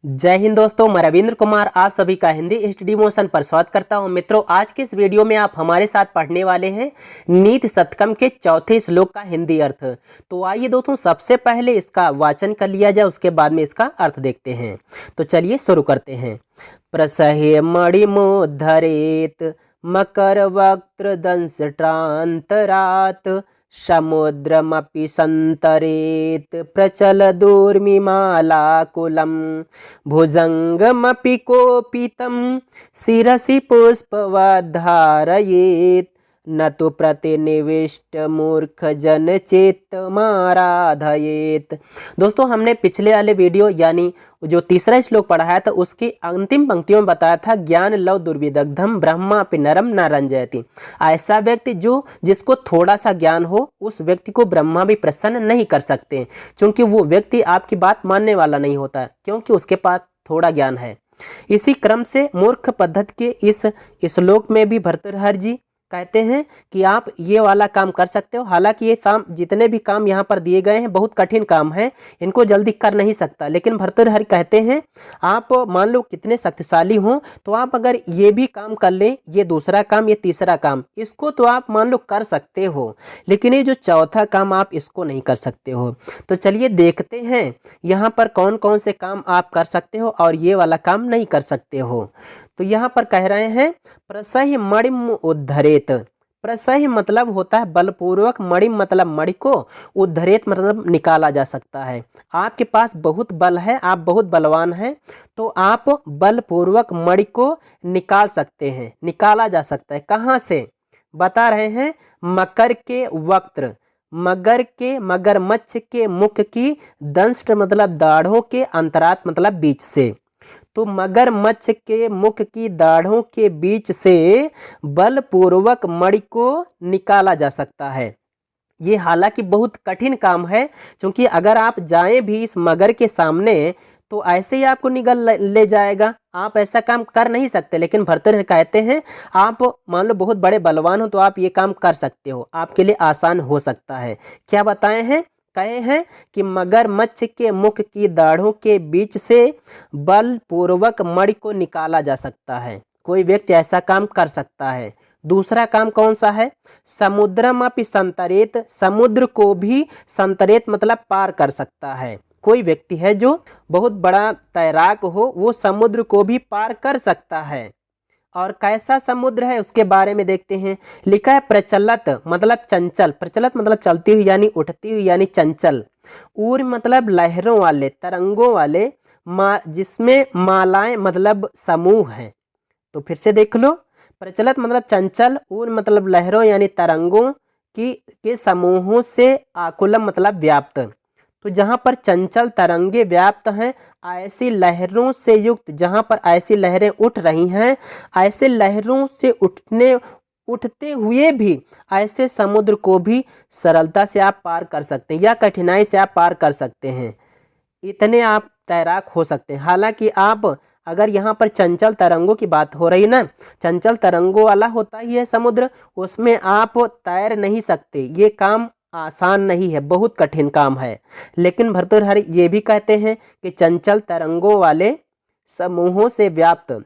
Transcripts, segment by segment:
जय हिंद दोस्तों, मैं रविंद्र कुमार आप सभी का हिंदी स्टडी मोशन पर स्वागत करता हूं। मित्रों, आज के इस वीडियो में आप हमारे साथ पढ़ने वाले हैं नीति शतकम के चौथे श्लोक का हिंदी अर्थ। तो आइए दोस्तों, सबसे पहले इसका वाचन कर लिया जाए, उसके बाद में इसका अर्थ देखते हैं। तो चलिए शुरू करते हैं। प्रसहे मणिमोद्धरेत मकर वक्त्र दंष्ट्रांतरात समुद्रमपि संतरेत प्रचल दूर्मिमालाकुलं भुजंगमपि कोपितं शिरसि पुष्पवद्धारयेत् न तो प्रतिनिविष्ट मूर्ख जन चेतमाराधयेत। दोस्तों, हमने पिछले वाले वीडियो यानी जो तीसरा श्लोक पढ़ाया था उसकी अंतिम पंक्तियों में बताया था ज्ञान लव दुर्विदग्धम ब्रह्मापि नरम न रंजयति। ऐसा व्यक्ति जिसको थोड़ा सा ज्ञान हो, उस व्यक्ति को ब्रह्मा भी प्रसन्न नहीं कर सकते, क्योंकि वो व्यक्ति आपकी बात मानने वाला नहीं होता, क्योंकि उसके पास थोड़ा ज्ञान है। इसी क्रम से मूर्ख पद्धति के इस श्लोक में भी भर्तृहरि जी कहते हैं कि आप ये वाला काम कर सकते हो। हालांकि ये काम, जितने भी काम यहाँ पर दिए गए हैं, बहुत कठिन काम है, इनको जल्दी कर नहीं सकता। लेकिन भर्तृहरि कहते हैं आप मान लो कितने शक्तिशाली हो, तो आप अगर ये भी काम कर लें, ये दूसरा काम, ये तीसरा काम, इसको तो आप मान लो कर सकते हो, लेकिन ये जो चौथा काम आप इसको नहीं कर सकते हो। तो चलिए देखते हैं यहाँ पर कौन कौन से काम आप कर सकते हो और ये वाला काम नहीं कर सकते हो। तो यहाँ पर कह रहे हैं प्रसह्य मणिम उद्धरेत। प्रसह्य मतलब होता है बलपूर्वक, मणिम मतलब मणि को, उद्धरेत मतलब निकाला जा सकता है। आपके पास बहुत बल है, आप बहुत बलवान हैं, तो आप बलपूर्वक मणि को निकाल सकते हैं, निकाला जा सकता है। कहाँ से? बता रहे हैं मकर के वक्त्र, मगरमच्छ के मुख की, दंष्ट मतलब दाढ़ों के, अंतरात मतलब बीच से। तो मगरमच्छ के मुख की दाढ़ों के बीच से बलपूर्वक मणि को निकाला जा सकता है। ये हालांकि बहुत कठिन काम है, क्योंकि अगर आप जाएं भी इस मगर के सामने तो ऐसे ही आपको निगल ले जाएगा, आप ऐसा काम कर नहीं सकते। लेकिन भर्तृहरि कहते हैं आप मान लो बहुत बड़े बलवान हो, तो आप ये काम कर सकते हो, आपके लिए आसान हो सकता है। क्या बताए हैं? कहे हैं कि मगरमच्छ के मुख की दाढ़ों के बीच से बलपूर्वक मणि को निकाला जा सकता है। कोई व्यक्ति ऐसा काम कर सकता है। दूसरा काम कौन सा है? समुद्रमपि संतरेत, समुद्र को भी संतरेत मतलब पार कर सकता है। कोई व्यक्ति है जो बहुत बड़ा तैराक हो, वो समुद्र को भी पार कर सकता है। और कैसा समुद्र है उसके बारे में देखते हैं। लिखा है प्रचलत मतलब चंचल, प्रचलत मतलब चलती हुई यानी उठती हुई यानी चंचल। ऊर् मतलब लहरों वाले, तरंगों वाले, जिसमें मालाएं मतलब समूह हैं। तो फिर से देख लो, प्रचलत मतलब चंचल, ऊर् मतलब लहरों यानी तरंगों के समूहों से, आकुलम मतलब व्याप्त। तो जहाँ पर चंचल तरंगे व्याप्त हैं, ऐसी लहरों से युक्त, जहाँ पर ऐसी लहरें उठ रही हैं, ऐसे लहरों से उठते हुए भी ऐसे समुद्र को भी सरलता से आप पार कर सकते हैं या कठिनाई से आप पार कर सकते हैं। इतने आप तैराक हो सकते हैं। हालांकि आप अगर यहाँ पर चंचल तरंगों की बात हो रही ना, चंचल तरंगों वाला होता ही है समुद्र, उसमें आप तैर नहीं सकते। ये काम आसान नहीं है, बहुत कठिन काम है। लेकिन भर्तृहरि ये भी कहते हैं कि चंचल तरंगों वाले समूहों से व्याप्त,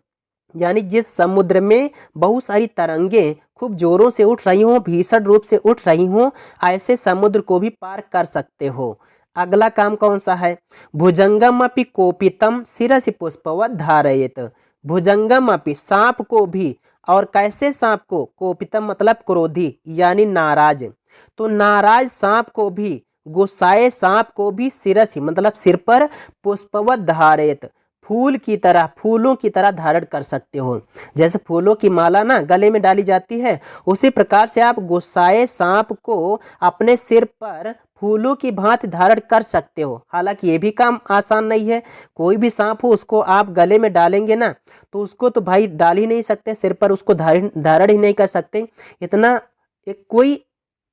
यानी जिस समुद्र में बहुत सारी तरंगे खूब जोरों से उठ रही हों, भीषण रूप से उठ रही हों, ऐसे समुद्र को भी पार कर सकते हो। अगला काम कौन सा है? भुजंगमपि कोपितम शिरसि पुष्पवत् धारयेत। भुजंगमपि सांप को भी, और कैसे सांप को? कोपितम मतलब क्रोधी यानी नाराज। तो नाराज सांप को भी, गुस्साए सांप को भी, शिरसि मतलब सिर पर, पुष्पवत् धारयेत फूल की तरह, फूलों की तरह धारण कर सकते हो। जैसे फूलों की माला ना गले में डाली जाती है, उसी प्रकार से आप गुस्साए सांप को अपने सिर पर फूलों की भांति धारण कर सकते हो। हालांकि ये भी काम आसान नहीं है। कोई भी सांप हो, उसको आप गले में डालेंगे ना, तो उसको तो भाई डाल ही नहीं सकते सिर पर, उसको धारण ही नहीं कर सकते। इतना एक कोई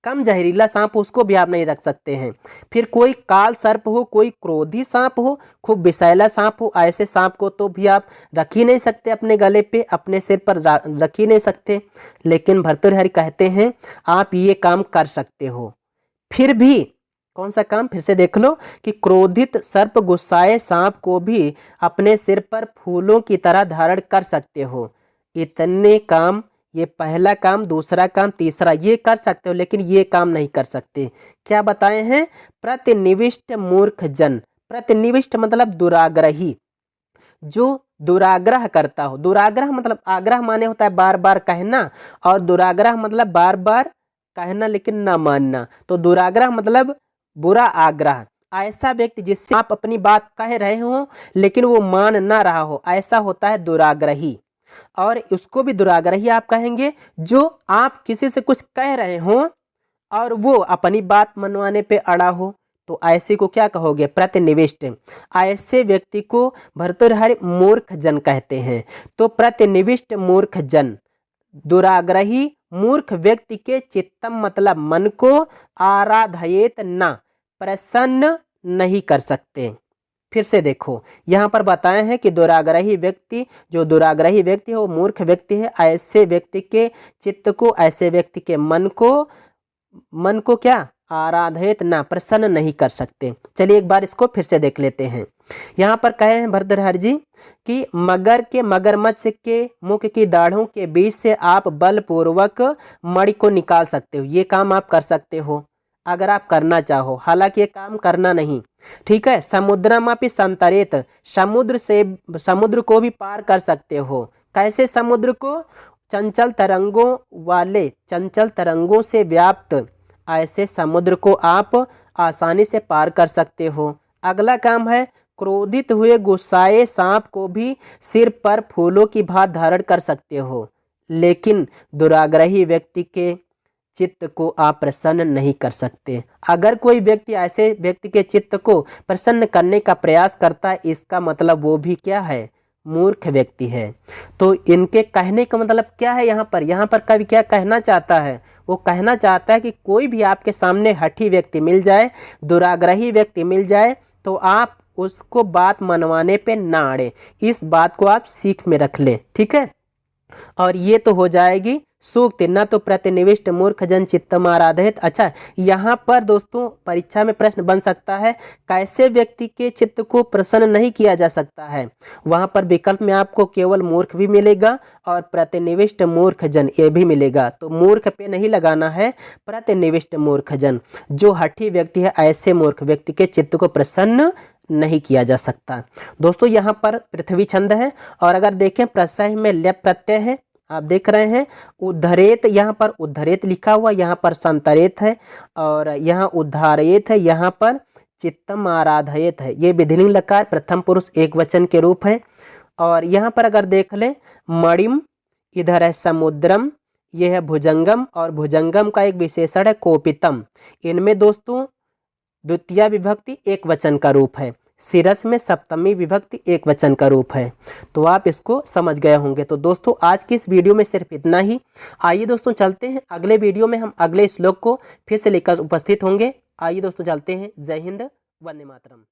कम जहरीला सांप उसको भी आप नहीं रख सकते हैं। फिर कोई काल सर्प हो, कोई क्रोधी सांप हो, खूब विषैला सांप हो, ऐसे सांप को तो भी आप रख ही नहीं सकते अपने गले पे, अपने सिर पर रख ही नहीं सकते। लेकिन भर्तृहरि कहते हैं आप ये काम कर सकते हो। फिर भी कौन सा काम, फिर से देख लो कि क्रोधित सर्प गुस्साए सांप को भी अपने सिर पर फूलों की तरह धारण कर सकते हो। इतने काम, ये पहला काम, दूसरा काम, तीसरा ये कर सकते हो, लेकिन ये काम नहीं कर सकते। क्या बताए हैं? प्रतिनिविष्ट मूर्ख जन। प्रतिनिविष्ट मतलब दुराग्रही, जो दुराग्रह करता हो। दुराग्रह मतलब आग्रह माने होता है बार बार कहना, और दुराग्रह मतलब बार बार कहना लेकिन ना मानना। तो दुराग्रह मतलब बुरा आग्रह। ऐसा व्यक्ति जिससे आप अपनी बात कह रहे हो लेकिन वो मान ना रहा हो, ऐसा होता है दुराग्रही। और उसको भी दुराग्रही आप कहेंगे जो आप किसी से कुछ कह रहे हो और वो अपनी बात मनवाने पे अड़ा हो, तो ऐसे को क्या कहोगे? प्रतिनिविष्ट। ऐसे व्यक्ति को भर्तृहरि मूर्ख जन कहते हैं। तो प्रतिनिविष्ट मूर्ख जन, दुराग्रही मूर्ख व्यक्ति के चित्तम मतलब मन को, आराधयेत ना प्रसन्न नहीं कर सकते। फिर से देखो, यहाँ पर बताए हैं कि दुराग्रही व्यक्ति, जो दुराग्रही व्यक्ति है वो मूर्ख व्यक्ति है। ऐसे व्यक्ति के चित्त को, ऐसे व्यक्ति के मन को क्या? आराधित ना, प्रसन्न नहीं कर सकते। चलिए एक बार इसको फिर से देख लेते हैं। यहाँ पर कहे हैं भर्तृहरि जी कि मगरमच्छ के मुख की दाढ़ों के बीच से आप बलपूर्वक मणि को निकाल सकते हो। ये काम आप कर सकते हो अगर आप करना चाहो, हालांकि ये काम करना नहीं, ठीक है। समुद्रमापि संतरेत, समुद्र को भी पार कर सकते हो। कैसे समुद्र को? चंचल तरंगों से व्याप्त ऐसे समुद्र को आप आसानी से पार कर सकते हो। अगला काम है, क्रोधित हुए गुस्साए सांप को भी सिर पर फूलों की भांति धारण कर सकते हो, लेकिन दुराग्रही व्यक्ति के चित्त को आप प्रसन्न नहीं कर सकते। अगर कोई व्यक्ति ऐसे व्यक्ति के चित्त को प्रसन्न करने का प्रयास करता है, इसका मतलब वो भी क्या है? मूर्ख व्यक्ति है। तो इनके कहने का मतलब क्या है? यहाँ पर कवि क्या कहना चाहता है? वो कहना चाहता है कि कोई भी आपके सामने हठी व्यक्ति मिल जाए, दुराग्रही व्यक्ति मिल जाए, तो आप उसको बात मनवाने पे ना अड़े। इस बात को आप सीख में रख लें, ठीक है। और ये तो हो जाएगी सूक्ति, न तो प्रतिनिविष्ट मूर्ख जन चित्तम आराधित। अच्छा, यहाँ पर दोस्तों परीक्षा में प्रश्न बन सकता है, कैसे व्यक्ति के चित्त को प्रसन्न नहीं किया जा सकता है? वहाँ पर विकल्प में आपको केवल मूर्ख भी मिलेगा और प्रतिनिविष्ट मूर्ख जन ये भी मिलेगा। तो मूर्ख पे नहीं लगाना है, प्रतिनिविष्ट मूर्ख जन, जो हठी व्यक्ति है, ऐसे मूर्ख व्यक्ति के चित्त को प्रसन्न नहीं किया जा सकता। दोस्तों यहाँ पर पृथ्वी छंद है, और अगर देखें प्रत्यय में लेप प्रत्यय है, आप देख रहे हैं उद्धरेत, यहाँ पर उद्धरेत लिखा हुआ, यहाँ पर संतरेत है, और यहाँ उद्धारेत है, यहाँ पर चित्तम आराधयेत है। ये विधिलिंग लकार प्रथम पुरुष एक वचन के रूप है। और यहाँ पर अगर देख लें मणिम, इधर है समुद्रम, ये है भुजंगम, और भुजंगम का एक विशेषण है कोपितम। इनमें दोस्तों द्वितीय विभक्ति एक वचन का रूप है, सिरस में सप्तमी विभक्ति एक वचन का रूप है। तो आप इसको समझ गए होंगे। तो दोस्तों आज की इस वीडियो में सिर्फ इतना ही। आइए दोस्तों चलते हैं अगले वीडियो में, हम अगले श्लोक को फिर से लेकर उपस्थित होंगे। आइए दोस्तों चलते हैं। जय हिंद, वंदे मातरम।